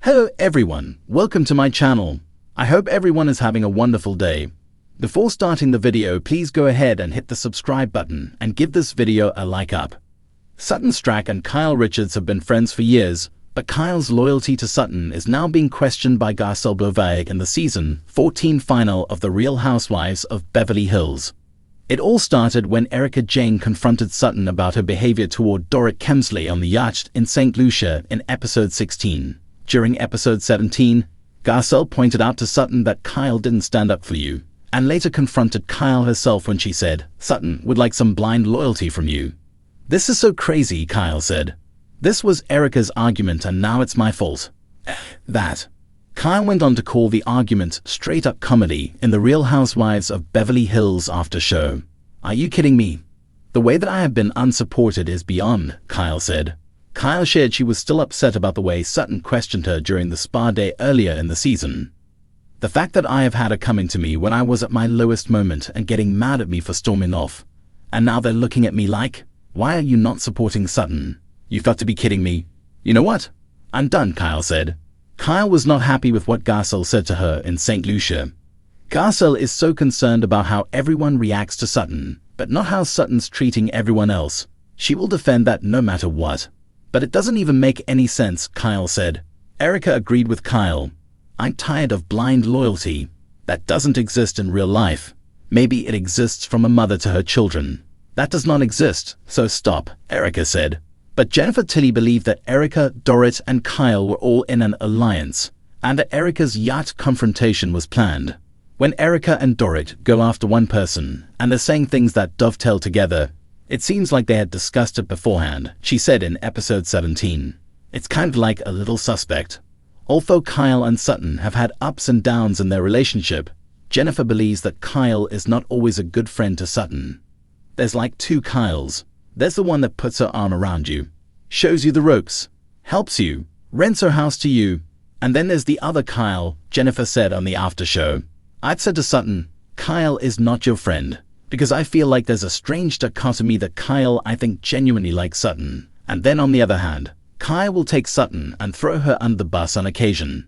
Hello everyone, welcome to my channel. I hope everyone is having a wonderful day. Before starting the video, please go ahead and hit the subscribe button and give this video a like up. Sutton Stracke and Kyle Richards have been friends for years, but Kyle's loyalty to Sutton is now being questioned by RHOBH in the season 14 final of The Real Housewives of Beverly Hills. It all started when Erika Jayne confronted Sutton about her behavior toward Dorit Kemsley on the yacht in St. Lucia in episode 16. During episode 17, Garcelle pointed out to Sutton that Kyle didn't stand up for you, and later confronted Kyle herself when she said, "Sutton would like some blind loyalty from you." "This is so crazy," Kyle said. "This was Erika's argument and now it's my fault." That. Kyle went on to call the argument straight-up comedy in The Real Housewives of Beverly Hills after show. "Are you kidding me? The way that I have been unsupported is beyond," Kyle said. Kyle shared she was still upset about the way Sutton questioned her during the spa day earlier in the season. "The fact that I have had her coming to me when I was at my lowest moment and getting mad at me for storming off. And now they're looking at me like, why are you not supporting Sutton? You've got to be kidding me." "You know what? I'm done," Kyle said. Kyle was not happy with what Garcelle said to her in St. Lucia. Garcelle is so concerned about how everyone reacts to Sutton, but not how Sutton's treating everyone else. She will defend that no matter what. "But it doesn't even make any sense," Kyle said. Erika agreed with Kyle. "I'm tired of blind loyalty. That doesn't exist in real life. Maybe it exists from a mother to her children. That does not exist, so stop," Erika said. But Jennifer Tilly believed that Erika, Dorit, and Kyle were all in an alliance, and that Erika's yacht confrontation was planned. When Erika and Dorit go after one person, and they're saying things that dovetail together, it seems like they had discussed it beforehand, she said in episode 17. "It's kind of like a little suspect." Although Kyle and Sutton have had ups and downs in their relationship, Jennifer believes that Kyle is not always a good friend to Sutton. "There's like two Kyles. There's the one that puts her arm around you, shows you the ropes, helps you, rents her house to you, and then there's the other Kyle," Jennifer said on the after show. "I'd said to Sutton, Kyle is not your friend, because I feel like there's a strange dichotomy that Kyle I think genuinely likes Sutton, and then on the other hand, Kyle will take Sutton and throw her under the bus on occasion."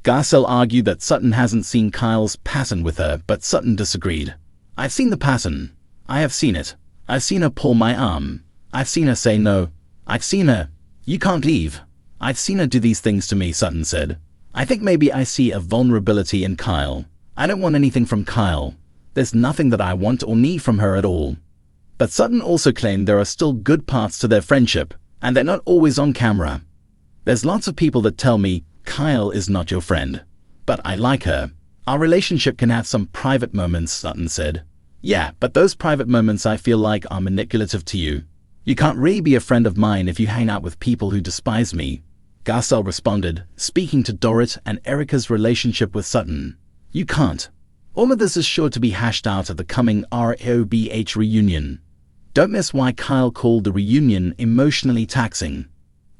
Garcelle argued that Sutton hasn't seen Kyle's pattern with her, but Sutton disagreed. "I've seen the pattern. I have seen it. I've seen her pull my arm. I've seen her say no. I've seen her, 'You can't leave.' I've seen her do these things to me," Sutton said. "I think maybe I see a vulnerability in Kyle. I don't want anything from Kyle. There's nothing that I want or need from her at all." But Sutton also claimed there are still good parts to their friendship, and they're not always on camera. "There's lots of people that tell me, Kyle is not your friend. But I like her. Our relationship can have some private moments," Sutton said. "Yeah, but those private moments I feel like are manipulative to you. You can't really be a friend of mine if you hang out with people who despise me." Garcelle responded, speaking to Dorit and Erika's relationship with Sutton. "You can't. All of this is sure to be hashed out at the coming RHOBH reunion. Don't miss why Kyle called the reunion emotionally taxing.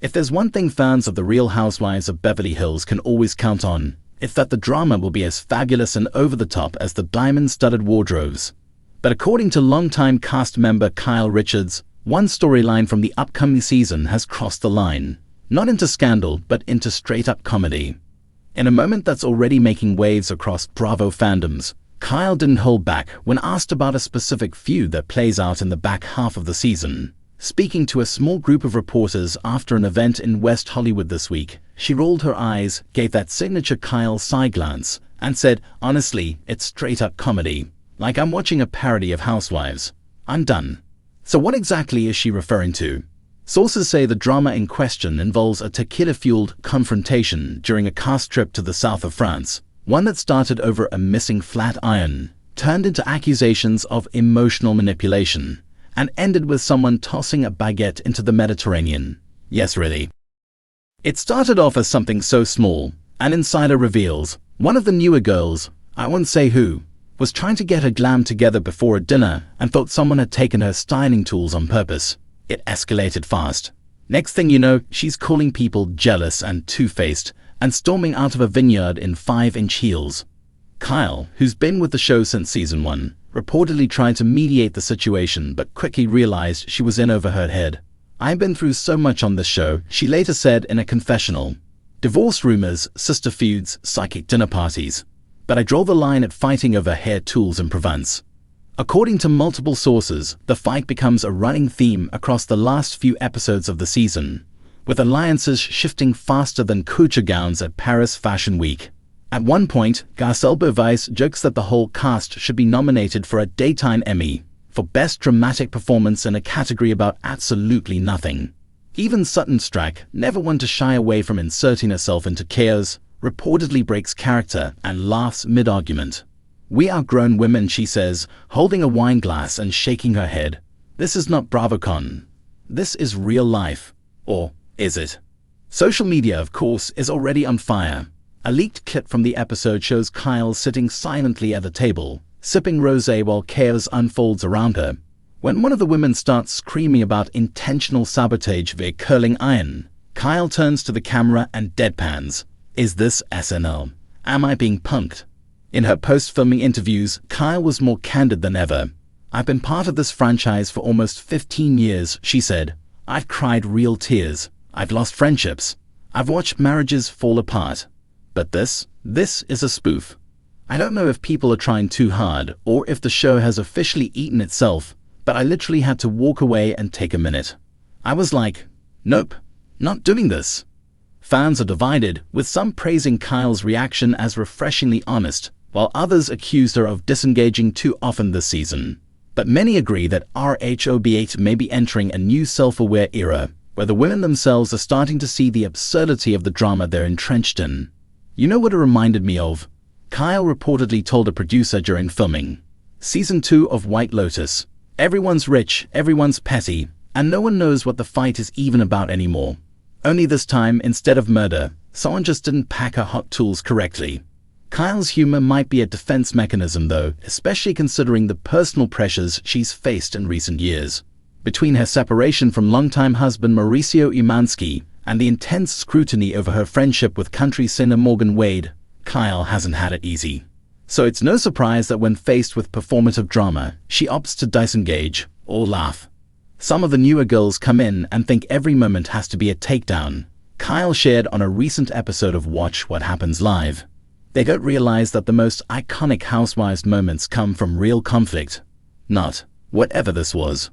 If there's one thing fans of The Real Housewives of Beverly Hills can always count on, it's that the drama will be as fabulous and over-the-top as the diamond-studded wardrobes." But according to longtime cast member Kyle Richards, one storyline from the upcoming season has crossed the line, not into scandal, but into straight-up comedy. In a moment that's already making waves across Bravo fandoms, Kyle didn't hold back when asked about a specific feud that plays out in the back half of the season. Speaking to a small group of reporters after an event in West Hollywood this week, she rolled her eyes, gave that signature Kyle side glance, and said, "Honestly, it's straight-up comedy. Like I'm watching a parody of Housewives. I'm done." So what exactly is she referring to? Sources say the drama in question involves a tequila-fueled confrontation during a cast trip to the south of France, one that started over a missing flat iron, turned into accusations of emotional manipulation, and ended with someone tossing a baguette into the Mediterranean. Yes, really. It started off as something so small, an insider reveals, one of the newer girls, I won't say who, was trying to get her glam together before a dinner and thought someone had taken her styling tools on purpose. It escalated fast. Next thing you know, she's calling people jealous and two-faced and storming out of a vineyard in 5-inch heels. Kyle, who's been with the show since season 1, reportedly tried to mediate the situation but quickly realized she was in over her head. "I've been through so much on this show," she later said in a confessional. Divorce rumors, sister feuds, psychic dinner parties. But I draw the line at fighting over hair tools in Provence. According to multiple sources, the fight becomes a running theme across the last few episodes of the season, with alliances shifting faster than couture gowns at Paris Fashion Week. At one point, Garcelle Beauvais jokes that the whole cast should be nominated for a daytime Emmy for Best Dramatic Performance in a category about absolutely nothing. Even Sutton Stracke, never one to shy away from inserting herself into chaos, reportedly breaks character and laughs mid-argument. "We are grown women," she says, holding a wine glass and shaking her head. "This is not BravoCon. This is real life. Or is it?" Social media, of course, is already on fire. A leaked clip from the episode shows Kyle sitting silently at a table, sipping rosé while chaos unfolds around her. When one of the women starts screaming about intentional sabotage via curling iron, Kyle turns to the camera and deadpans. "Is this SNL? Am I being punked?" In her post-filming interviews, Kyle was more candid than ever. "I've been part of this franchise for almost 15 years, she said. "I've cried real tears. I've lost friendships. I've watched marriages fall apart. But this is a spoof. I don't know if people are trying too hard or if the show has officially eaten itself, but I literally had to walk away and take a minute. I was like, nope, not doing this." Fans are divided, with some praising Kyle's reaction as refreshingly honest, while others accused her of disengaging too often this season. But many agree that RHOBH may be entering a new self-aware era, where the women themselves are starting to see the absurdity of the drama they're entrenched in. "You know what it reminded me of?" Kyle reportedly told a producer during filming. "Season 2 of White Lotus. Everyone's rich, everyone's petty, and no one knows what the fight is even about anymore. Only this time, instead of murder, someone just didn't pack her hot tools correctly." Kyle's humor might be a defense mechanism though, especially considering the personal pressures she's faced in recent years. Between her separation from longtime husband Mauricio Umansky and the intense scrutiny over her friendship with country singer Morgan Wade, Kyle hasn't had it easy. So it's no surprise that when faced with performative drama, she opts to disengage or laugh. Some of the newer girls come in and think every moment has to be a takedown. Kyle shared on a recent episode of Watch What Happens Live. They don't realize that the most iconic Housewives moments come from real conflict, not whatever this was.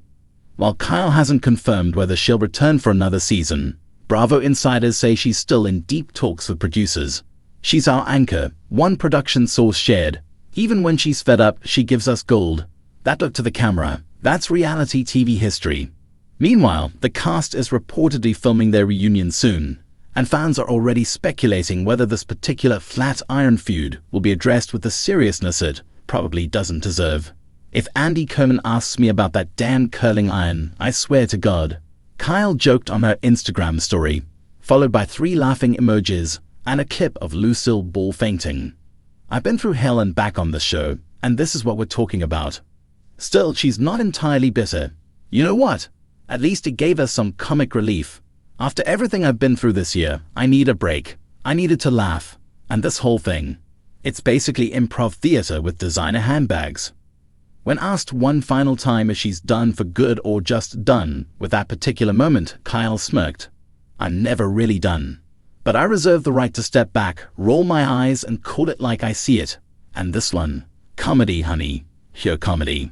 While Kyle hasn't confirmed whether she'll return for another season, Bravo insiders say she's still in deep talks with producers. "She's our anchor," one production source shared. "Even when she's fed up, she gives us gold." That look to the camera. That's reality TV history. Meanwhile, the cast is reportedly filming their reunion soon, and fans are already speculating whether this particular flat iron feud will be addressed with the seriousness it probably doesn't deserve. "If Andy Cohen asks me about that damn curling iron, I swear to God," Kyle joked on her Instagram story, followed by 3 laughing emojis and a clip of Lucille Ball fainting. "I've been through hell and back on this show, and this is what we're talking about." Still, she's not entirely bitter. "You know what? At least it gave us some comic relief. After everything I've been through this year, I need a break. I needed to laugh. And this whole thing. It's basically improv theater with designer handbags." When asked one final time if she's done for good or just done with that particular moment, Kyle smirked. "I'm never really done. But I reserve the right to step back, roll my eyes, and call it like I see it. And this one, comedy, honey. Pure comedy."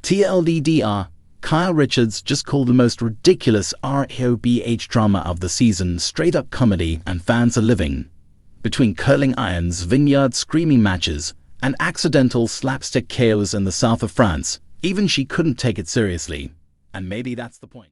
TLDR, Kyle Richards just called the most ridiculous RHOBH drama of the season straight-up comedy, and fans are living. Between curling irons, vineyard screaming matches, and accidental slapstick chaos in the south of France, even she couldn't take it seriously. And maybe that's the point.